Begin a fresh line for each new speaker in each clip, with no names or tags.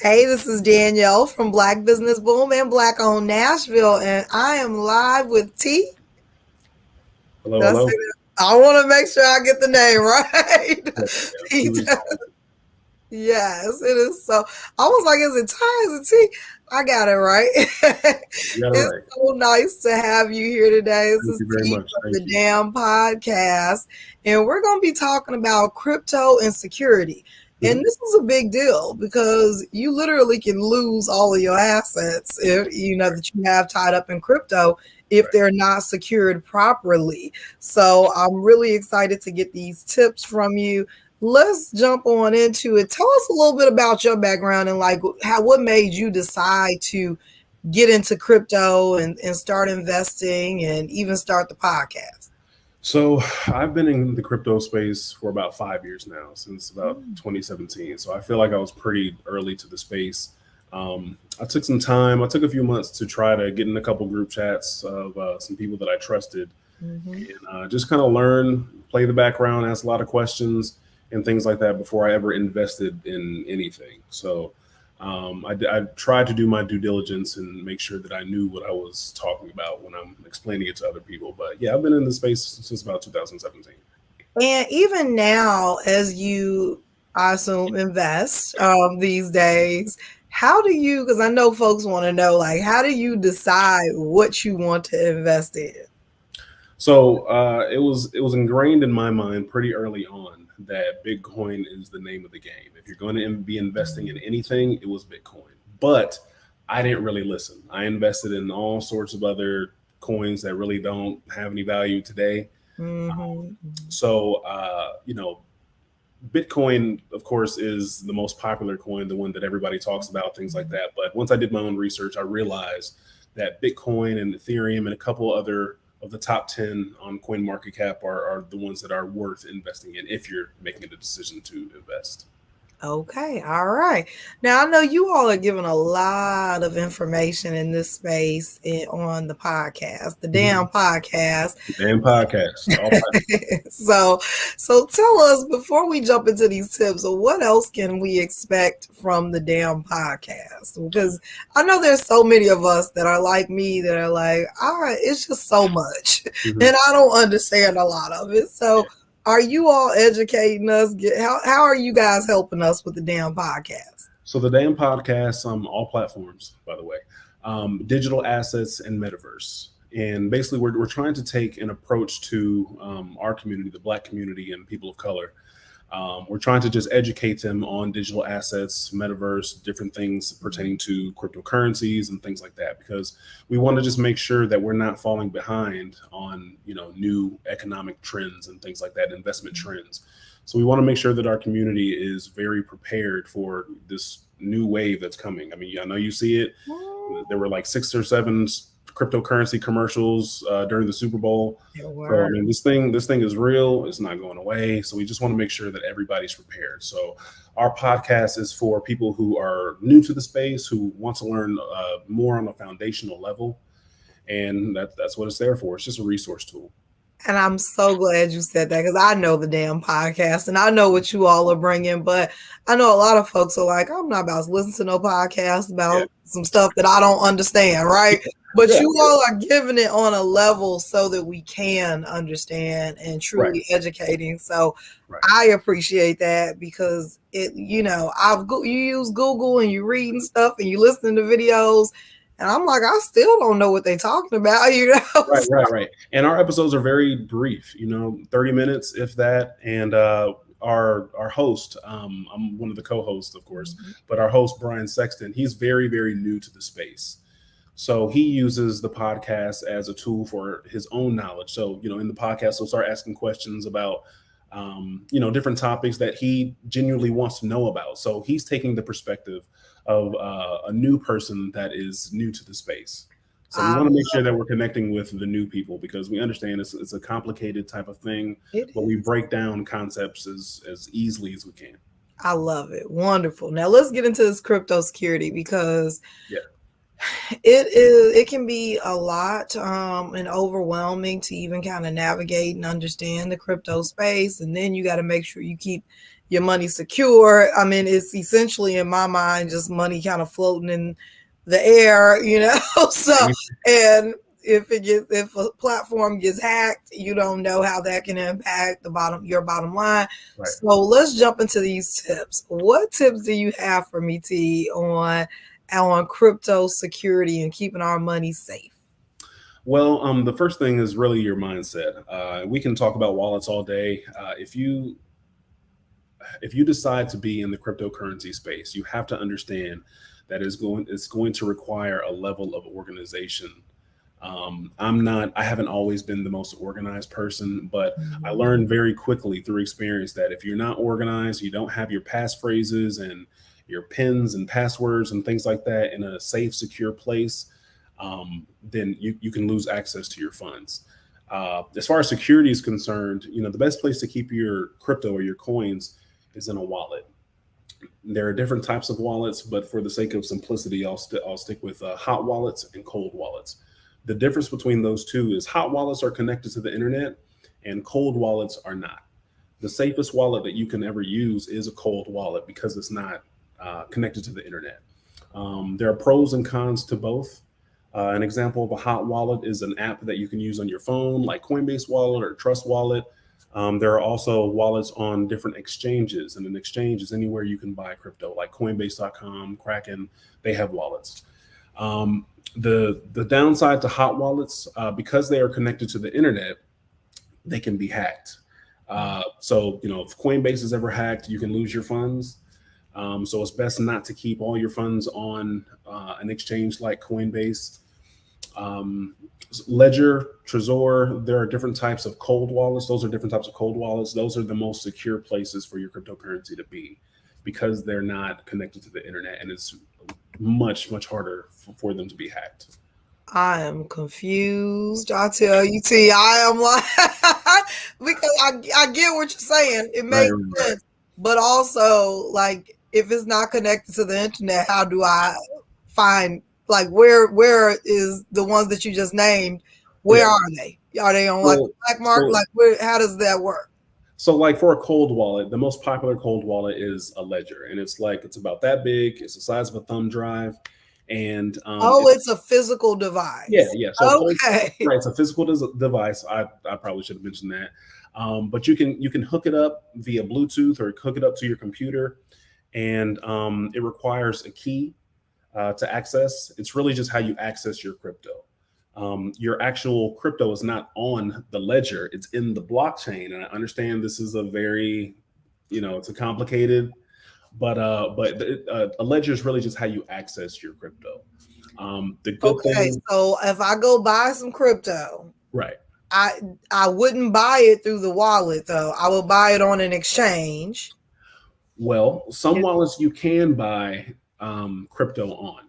Hey, this is Danielle from Black Business Boom and Black Owned Nashville, and I am live with T.
Hello, hello.
I want to make sure I get the name right.
Yeah,
Yes, it is. So I was like, is it Ty? Is it T? I got it right.
you got it right.
It's so nice to have you here today. This
Thank
is
you very
T
much.
from
Thank
the
you.
D.A.M podcast, and we're going to be talking about crypto and security. And this is a big deal because you literally can lose all of your assets if you know that you have tied up in crypto if they're not secured properly. So I'm really excited to get these tips from you. Let's jump on into it. Tell us a little bit about your background and like what made you decide to get into crypto and start investing and even start the podcast.
So I've been in the crypto space for about 5 years now, since about 2017. So I feel like I was pretty early to the space. I took some time. I took a few months to try to get in a couple group chats of some people that I trusted and just kind of learn, play the background, ask a lot of questions and things like that before I ever invested in anything. So I tried to do my due diligence and make sure that I knew what I was talking about when I'm explaining it to other people. But yeah, I've been in the space since about 2017.
And even now, as you, I assume, invest these days, how do you, because I know folks want to know, like, how do you decide what you want to invest in?
So it was ingrained in my mind pretty early on that Bitcoin is the name of the game. If you're going to be investing in anything, it was Bitcoin. But I didn't really listen. I invested in all sorts of other coins that really don't have any value today. So Bitcoin, of course, is the most popular coin, the one that everybody talks about, things like that. But once I did my own research, I realized that Bitcoin and Ethereum and a couple other of the top 10 on CoinMarketCap are the ones that are worth investing in if you're making a decision to invest.
Okay, all right. Now I know you all are giving a lot of information in this space on the podcast, the D.A.M podcast.
D.A.M podcast.
So tell us before we jump into these tips, what else can we expect from the D.A.M podcast? Because I know there's so many of us that are like me that are like, all right, it's just so much, and I don't understand a lot of it. So. Are you all educating us? How are you guys helping us with the D.A.M podcast?
So the D.A.M podcast, all platforms, by the way, digital assets and metaverse. And basically, we're trying to take an approach to our community, the Black community and people of color. We're trying to just educate them on digital assets, metaverse, different things pertaining to cryptocurrencies and things like that, because we want to just make sure that we're not falling behind on, new economic trends and things like that, investment trends. So we want to make sure that our community is very prepared for this new wave that's coming. I mean, I know you see it. There were like 6 or 7 cryptocurrency commercials during the Super Bowl. So I mean, this thing is real. It's not going away. So we just want to make sure that everybody's prepared. So our podcast is for people who are new to the space, who want to learn more on a foundational level, and that's what it's there for. It's just a resource tool.
And I'm so glad you said that because I know the D.A.M podcast and I know what you all are bringing. But I know a lot of folks are like, I'm not about to listen to no podcast about some stuff that I don't understand, right? But you all are giving it on a level so that we can understand and truly educating. So I appreciate that because it, you use Google and you reading stuff and you listening to videos. And I'm like, I still don't know what they're talking about,
Right. And our episodes are very brief, 30 minutes, if that. And our host, I'm one of the co-hosts, of course, but our host, Brian Sexton, he's very, very new to the space. So he uses the podcast as a tool for his own knowledge. So, in the podcast, he'll start asking questions about, different topics that he genuinely wants to know about. So he's taking the perspective of a new person that is new to the space. So we want to make sure that we're connecting with the new people because we understand it's a complicated type of thing, but we break down concepts as easily as we can.
I love it. Wonderful. Now let's get into this crypto security because it can be a lot and overwhelming to even kind of navigate and understand the crypto space. And then you got to make sure you keep your money secure. I mean, it's essentially in my mind just money kind of floating in the air, you know. So, and if a platform gets hacked, you don't know how that can impact your bottom line.
Right.
So let's jump into these tips. What tips do you have for me, T, on crypto security and keeping our money safe?
Well, the first thing is really your mindset. We can talk about wallets all day. If you decide to be in the cryptocurrency space, you have to understand that it's going to require a level of organization. I haven't always been the most organized person, but I learned very quickly through experience that if you're not organized, you don't have your passphrases and your pins and passwords and things like that in a safe, secure place, then you can lose access to your funds. As far as security is concerned, the best place to keep your crypto or your coins is in a wallet. There are different types of wallets, but for the sake of simplicity, I'll stick with hot wallets and cold wallets. The difference between those two is hot wallets are connected to the internet, and cold wallets are not. The safest wallet that you can ever use is a cold wallet because it's not connected to the internet. There are pros and cons to both. An example of a hot wallet is an app that you can use on your phone, like Coinbase Wallet or Trust Wallet. There are also wallets on different exchanges, and an exchange is anywhere you can buy crypto, like Coinbase.com, Kraken. They have wallets. The downside to hot wallets, because they are connected to the internet, they can be hacked. So if Coinbase is ever hacked, you can lose your funds. So it's best not to keep all your funds on an exchange like Coinbase. Ledger, Trezor, there are different types of cold wallets. Those are different types of cold wallets. Those are the most secure places for your cryptocurrency to be because they're not connected to the internet, and it's much, much harder for them to be hacked.
I am confused. I tell you, T, I am like, because I get what you're saying. It
Right,
makes
right.
sense. But also, like, if it's not connected to the internet, how do I find, like, where is the ones that you just named? Where
Yeah.
are they? Are they on like
Well,
a black market?
so
Like, how does that work?
So, like for a cold wallet, the most popular cold wallet is a Ledger, and it's about that big. It's the size of a thumb drive, and
Oh, it's a physical
yeah,
device.
yeah. So cold,
Okay.
right, it's a physical device. I probably should have mentioned that, but you can hook it up via Bluetooth or hook it up to your computer, and it requires a key to access. It's really just how you access your crypto. Your actual crypto is not on the ledger; it's in the blockchain. And I understand this is a very, it's a complicated, but a ledger is really just how you access your crypto. The good
Okay,
thing,
so if I go buy some crypto,
right?
I I wouldn't buy it through the wallet though. I would buy it on an exchange.
Well, some wallets you can buy crypto on,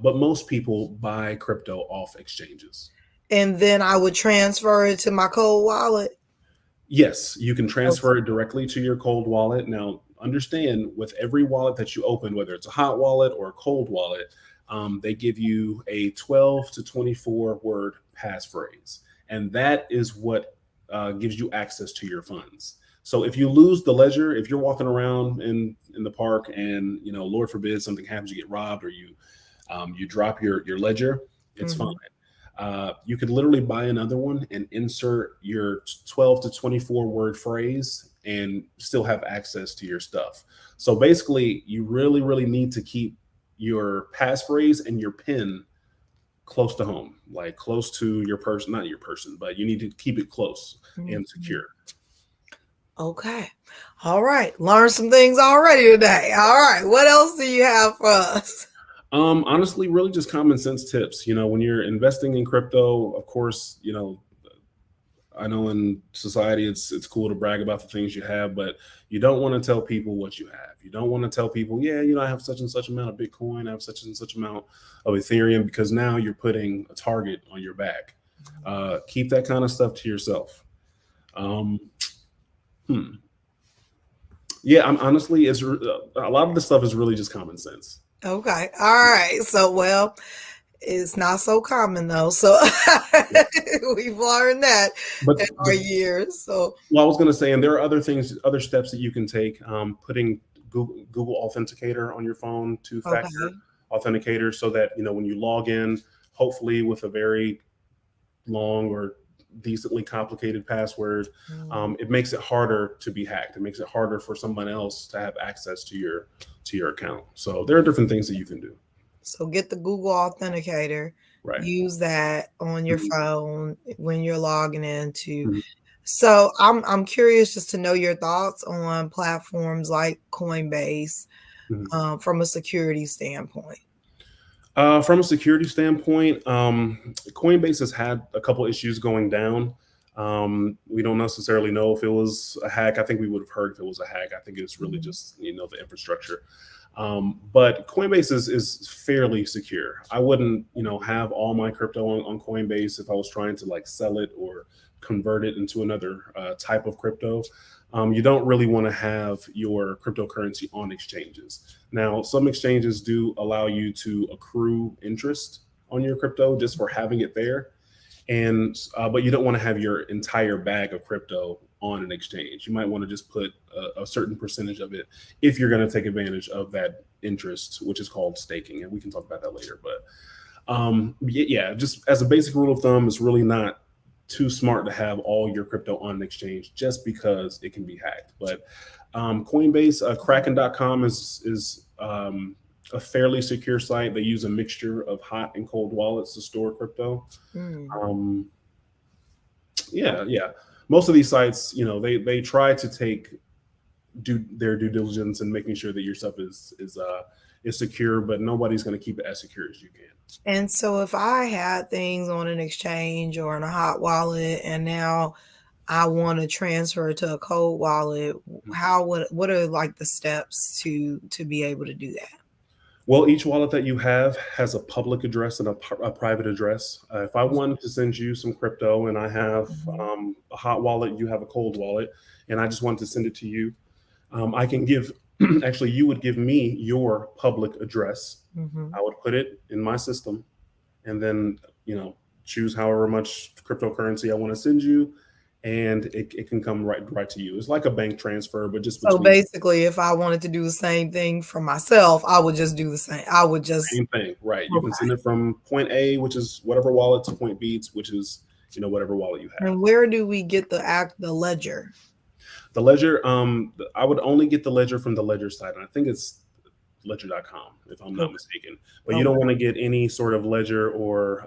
but most people buy crypto off exchanges.
And then I would transfer it to my cold wallet.
Yes, you can
Okay.
transfer it directly to your cold wallet. Now, understand with every wallet that you open, whether it's a hot wallet or a cold wallet, they give you a 12 to 24 word passphrase. And that is what gives you access to your funds. So if you lose the ledger, if you're walking around in the park and, Lord forbid something happens, you get robbed or you drop your ledger, it's fine.
Mhm.
You could literally buy another one and insert your 12 to 24 word phrase and still have access to your stuff. So basically, you really, really need to keep your passphrase and your PIN close to home, like close to your person, not your person, but you need to keep it close and
Mhm.
secure.
Okay. All right. Learn some things already today. All right. What else do you have for us?
Honestly, really just common sense tips. When you're investing in crypto, of course, I know in society it's cool to brag about the things you have, but you don't want to tell people what you have. You don't want to tell people, yeah, I have such and such amount of Bitcoin, I have such and such amount of Ethereum, because now you're putting a target on your back. Keep that kind of stuff to yourself. Um, hmm. Yeah, I'm honestly, a lot of the stuff is really just common sense.
Okay. All right. So, well, It's not so common though. So
Yeah.
we've learned that in our
But
years. So
well, I was going to say, and there are other things, other steps that you can take. Putting Google Authenticator on your phone, two-factor
okay.
authenticator, so that when you log in, hopefully with a very long or decently complicated password,
Mm.
it makes it harder to be hacked. It makes it harder for someone else to have access to your account. So there are different things that you can do.
So get the Google Authenticator,
Right.
use that on your
Mhm.
phone when you're logging into.
Mhm.
So I'm curious just to know your thoughts on platforms like Coinbase
Mhm.
from a security standpoint.
From a security standpoint, Coinbase has had a couple issues going down. We don't necessarily know if it was a hack. I think we would have heard if it was a hack. I think it's really
Mhm.
just the infrastructure. But Coinbase is fairly secure. I wouldn't have all my crypto on Coinbase if I was trying to like sell it or convert it into another type of crypto. You don't really want to have your cryptocurrency on exchanges. Now, some exchanges do allow you to accrue interest on your crypto just for having it there, and but you don't want to have your entire bag of crypto on an exchange. You might want to just put a certain percentage of it if you're going to take advantage of that interest, which is called staking, and we can talk about that later. But yeah, just as a basic rule of thumb, it's really not too smart to have all your crypto on an exchange just because it can be hacked. But Coinbase, Kraken.com is a fairly secure site. They use a mixture of hot and cold wallets to store crypto.
Mm.
Um, yeah. Most of these sites, they try to take do their due diligence and making sure that your stuff is secure, but nobody's going to keep it as secure as you can.
And so if I had things on an exchange or in a hot wallet and now I want to transfer it to a cold wallet, how would what are like the steps to be able to do that?
Well, each wallet that you have has a public address and a private address. If I wanted to send you some crypto and I have
Mhm.
a hot wallet, you have a cold wallet, and I just want to send it to you, I can give, actually, you would give me your public address.
Mhm.
I would put it in my system and then, choose however much cryptocurrency I want to send you. And it can come right to you. It's like a bank transfer, but just
So
between
basically, if I wanted to do the same thing for myself, I would just do the same. I would just
same thing, right? You can
okay.
send it from point A, which is whatever wallet, to point B, which is whatever wallet you have.
And where do we get the ledger?
The ledger, I would only get the ledger from the ledger site, and I think it's ledger.com if I'm not
Okay.
mistaken. But you don't
Okay.
want to get any sort of ledger or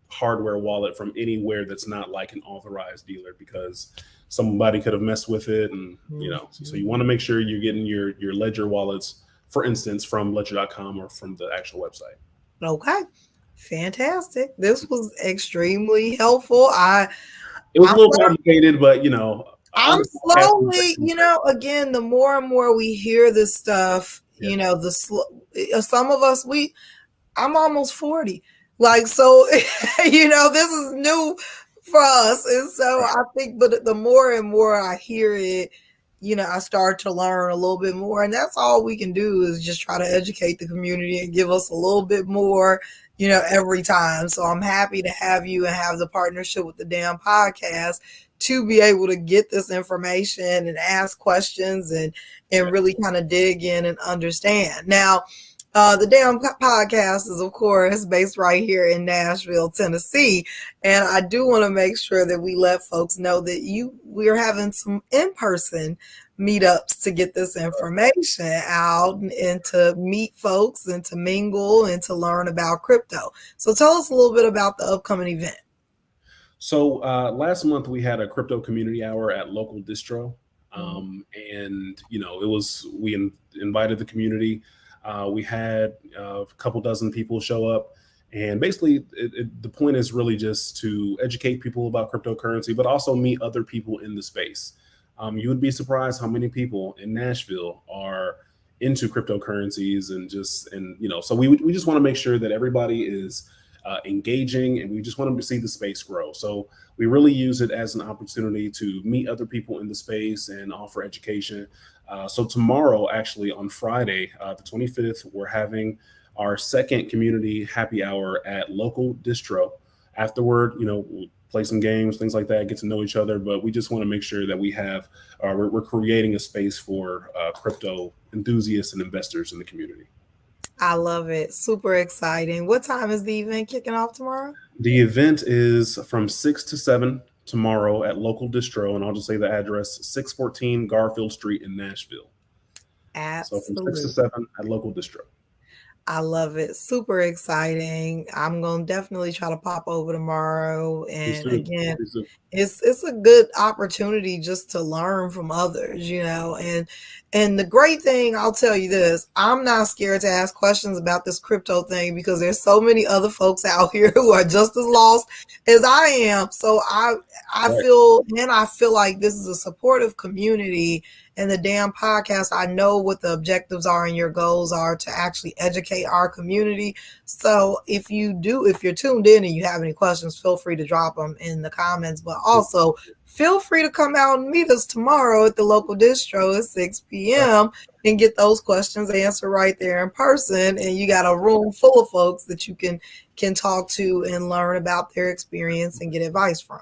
hardware wallet from anywhere that's not like an authorized dealer, because somebody could have messed with it, and so you
Mhm.
want to make sure you're getting your ledger wallets, for instance, from ledger.com or from the actual website.
Okay. Fantastic. This was extremely helpful.
It was
I'm
a little complicated, but on
I'm
the podcast we
slowly, again, the more and more we hear this stuff,
yeah.
some of us, I'm almost 40. Like, so, this is new for us. And so
Right.
I think, but the more and more I hear it, I start to learn a little bit more. And that's all we can do is just try to educate the community and give us a little bit more, every time. So I'm happy to have you and have the partnership with the D.A.M podcast to be able to get this information and ask questions and
Yeah.
really kind of dig in and understand. Now, the D.A.M podcast is, of course, based right here in Nashville, Tennessee, and I do want to make sure that we let folks know that we're having some in-person meetups to get this information out and to meet folks and to mingle and to learn about crypto. So tell us a little bit about the upcoming event.
So last month we had a crypto community hour at local distro,
Mhm.
and it was invited the community. We had a couple dozen people show up, and basically the point is really just to educate people about cryptocurrency, but also meet other people in the space. You would be surprised how many people in Nashville are into cryptocurrencies, so we just want to make sure that everybody is engaging, and we just want them to see the space grow. So we really use it as an opportunity to meet other people in the space and offer education. So tomorrow, actually on Friday, the 25th, we're having our second community happy hour at local distro. Afterward, we'll play some games, things like that, get to know each other. But we just want to make sure that we have, we're creating a space for crypto enthusiasts and investors in the community.
I love it. Super exciting. What time is the event kicking off tomorrow?
The event is from 6 to 7 tomorrow at local distro, and I'll just say the address: 614 Garfield Street in Nashville. So from 6 to
Absolutely.
7 at local distro.
I love it. Super exciting. I'm gonna definitely try to pop over tomorrow.
Please
And
do.
again,
Please do.
it's a good opportunity just to learn from others, and the great thing, I'll tell you this, I'm not scared to ask questions about this crypto thing because there's so many other folks out here who are just as lost as I am. So
Right.
I feel like this is a supportive community, and the D.A.M podcast, I know what the objectives are and your goals are to actually educate our community. So if you're tuned in and you have any questions, feel free to drop them in the comments. But also, feel free to come out and meet us tomorrow at the local distro at 6
Right.
p.m. and get those questions answered right there in person. And you got a room full of folks that you can talk to and learn about their experience and get advice from.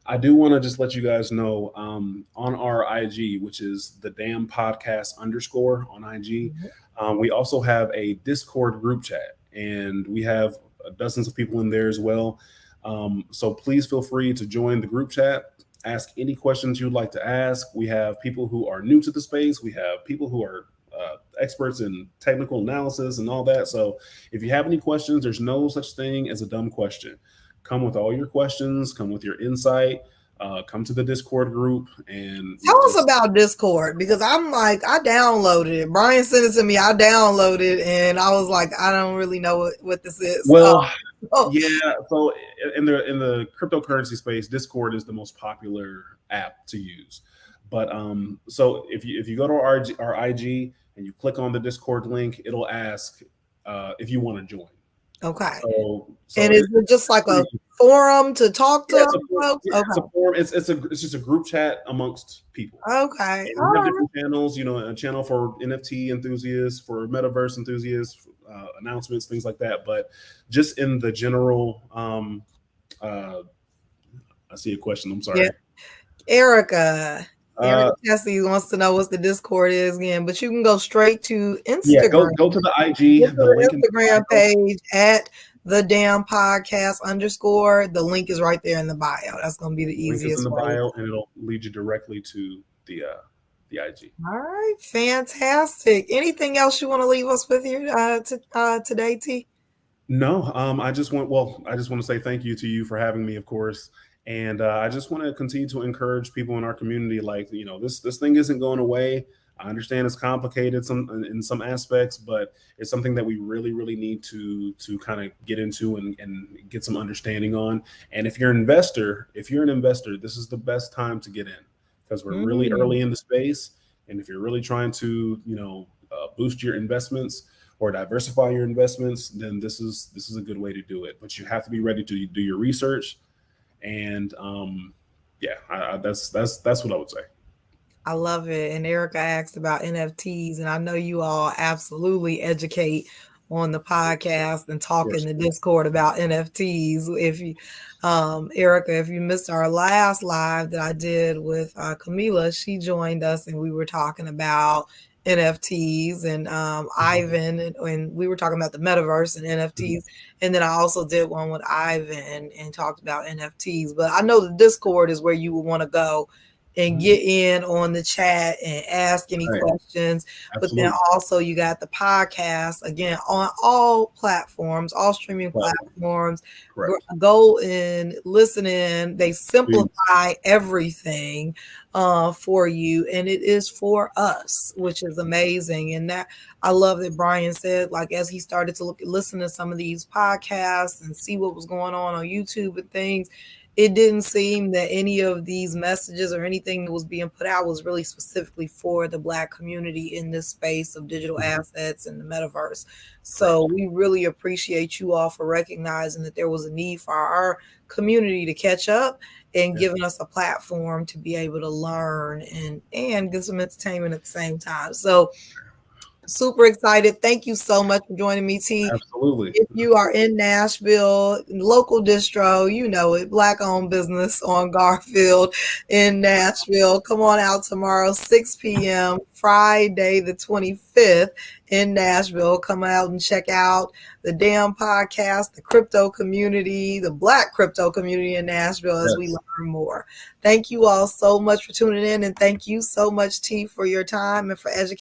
I do want to just let you guys know, on our IG, which is the Damn Podcast underscore on IG,
Mhm.
we also have a Discord group chat, and we have dozens of people in there as well. So please feel free to join the group chat. Ask any questions you'd like to ask. We have people who are new to the space. We have people who are experts in technical analysis and all that. So if you have any questions, there's no such thing as a dumb question. Come with all your questions, come with your insight, come to the Discord group, and
Tell us
just
about Discord, because I'm like, I downloaded it. Brian sent it to me. I downloaded it and I was like, I don't really know what this is.
well,
Oh,
yeah. So in the cryptocurrency space, Discord is the most popular app to use. But so if you go to our IG and you click on the Discord link, it'll ask if you want to join.
okay.
So
And is it just like a forum to talk to
Yeah,
other folks?
it's a
Okay.
forum. It's just a group chat amongst people.
Okay.
And
All
we have
right.
different channels. A channel for NFT enthusiasts, for metaverse enthusiasts, announcements, things like that. But just in the general, uh, I see a question. I'm
Yeah.
sorry.
Erica. Erica
Uh,
Tessie wants to know what the Discord is again, but you can go straight to
yeah,
Instagram.
go to the IG.
Get to
The link in
the
the
Instagram
bio.
page at the damn podcast underscore. The link is right there in the bio. That's going to be the
Link is in
easiest
the
way.
bio, and it'll lead you directly to the IG.
All right, fantastic. Anything else you want to leave us with here today, T?
No, I just want to say thank you to you for having me, of course, and I just want to continue to encourage people in our community. Like, this thing isn't going away. I understand it's complicated in some aspects, but it's something that we really, really need to kind of get into and get some understanding on. And if you're an investor, this is the best time to get in because we're really
Mm,
early in the space. And if you're really trying to, boost your investments or diversify your investments, then this is a good way to do it. But you have to be ready to do your research, and yeah, that's what I would say.
I love it. And Erica asked about NFTs, and I know you all absolutely educate on the podcast and
Of
talk in
course.
the Discord about NFTs. If you, Erica, if you missed our last live that I did with Camila, she joined us and we were talking about NFTs, and Ivan, and we were talking about the metaverse and
Mhm.
NFTs. And then I also did one with Ivan and talked about NFTs. But I know the Discord is where you would want to go and
Mhm.
get in on the chat and ask any
Right.
questions. But then
Absolutely.
also you got the podcast again on all platforms, all streaming
Platform.
platforms.
Correct.
Go and listen in. They
Please.
simplify everything for you, and it is for us, which is amazing. And that I love that Brian said, like, as he started to listen to some of these podcasts and see what was going on YouTube and things, it didn't seem that any of these messages or anything that was being put out was really specifically for the Black community in this space of digital
Mhm.
assets and the metaverse. So
Correct.
we really appreciate you all for recognizing that there was a need for our community to catch up and
Yeah.
giving us a platform to be able to learn and get some entertainment at the same time. So Super excited. Thank you so much for joining me, T.
Absolutely.
If you are in Nashville, local distro, you know it, Black owned business on Garfield in Nashville. Come on out tomorrow, 6 p.m., Friday the 25th in Nashville. Come out and check out the D.A.M podcast, the crypto community, the Black crypto community in Nashville as we
Yes.
learn more. Thank you all so much for tuning in, and thank you so much, T, for your time and for educating